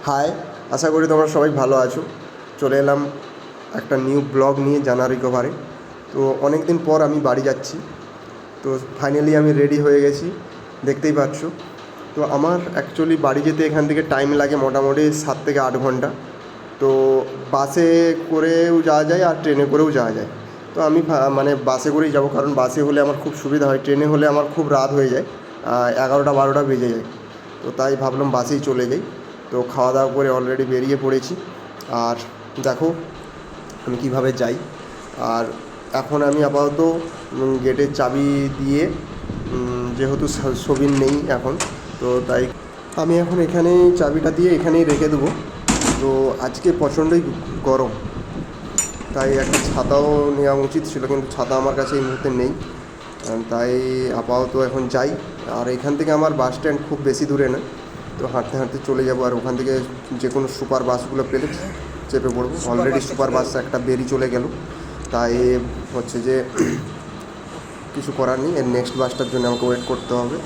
High, আশা করি তোমরা সবাই ভালো আছো। চলে এলাম একটা নিউ ব্লগ নিয়ে জানুয়ারি কভারে। তো অনেক দিন পর আমি বাড়ি যাচ্ছি। তো ফাইনালি আমি রেডি হয়ে গেছি, দেখতেই পাচ্ছ। তো আমার অ্যাকচুয়ালি বাড়ি যেতে এখান থেকে টাইম লাগে মোটামুটি 7 থেকে 8 ঘন্টা। তো বাসে করেও যাওয়া যায় আর ট্রেনে করেও যাওয়া যায়। তো আমি মানে বাসে করেই যাব, কারণ বাসে হলে আমার খুব সুবিধা হয়। ট্রেনে হলে আমার খুব রাত হয়ে যায়, 11টা 12টা বেজে যায়। তো তাই ভাবলাম বাসেই চলে যাই। তো খাওয়া দাওয়া করে অলরেডি বেরিয়ে পড়েছি। আর দেখো আমি কীভাবে যাই। আর এখন আমি আপাতত গেটের চাবি দিয়ে, যেহেতু সবিন নেই এখন, তো তাই আমি এখন এখানেই চাবিটা দিয়ে এখানেই রেখে দেবো। তো আজকে প্রচণ্ডই গরম, তাই একটা ছাতাও নেওয়া উচিত ছিল, কিন্তু ছাতা আমার কাছে এই মুহূর্তে নেই। তাই আপাতত এখন যাই। আর এখান থেকে আমার বাস স্ট্যান্ড খুব বেশি দূরে না, তো হাঁটতে হাঁটতে চলে যাবো। আর ওখান থেকে যে কোনো সুপার বাসগুলো পেলে চেপে পড়বো। অলরেডি সুপার বাস একটা বেরিয়ে চলে গেল, তাই হচ্ছে যে কিছু করার নেই, এর নেক্সট বাসটার জন্য আমাকে ওয়েট করতে হবে।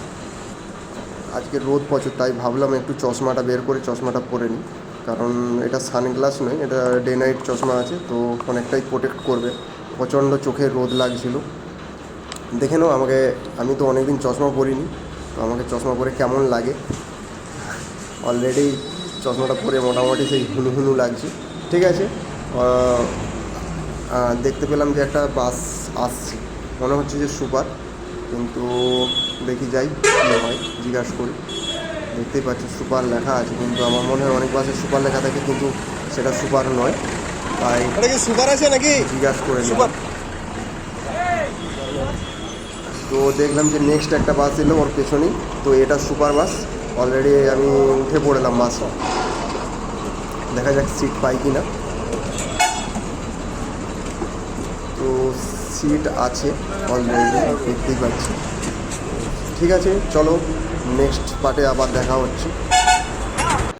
আজকে রোদ প্রচুর, তাই ভাবলাম একটু চশমাটা বের করে চশমাটা পরে নিই, কারণ এটা সানগ্লাস নয়, এটা ডে নাইট চশমা আছে, তো অনেকটাই প্রোটেক্ট করবে। প্রচণ্ড চোখে রোদ লাগছিল। দেখে নাও আমাকে, আমি তো অনেক দিন চশমা পরিনি, তো আমাকে চশমা পরে কেমন লাগে। অলরেডি চশমাটা পরে মোটামুটি সেই হুনু হুনু লাগছে। ঠিক আছে, দেখতে পেলাম যে একটা বাস আসছে, মনে হচ্ছে যে সুপার, কিন্তু দেখি যাই কী হয়, জিজ্ঞাসা করি। দেখতেই পাচ্ছি সুপার লেখা আছে, কিন্তু আমার মনে হয় অনেক বাসে সুপার লেখা থাকে, কিন্তু সেটা সুপার নয়। তাই এটা কি সুপার আছে নাকি? জিজ্ঞাসা করে সুপার। নিলাম। তো দেখলাম যে নেক্সট একটা বাস এলো ওর পেছনেই, তো এটা সুপার বাস। অলরেডি আমি উঠে পড়লাম বাসে, দেখা যাক সিট পাই কি না। তো সিট আছে অলরেডি, দেখতেই পাচ্ছি। ঠিক আছে, চলো নেক্সট পার্টে আবার দেখা হচ্ছে।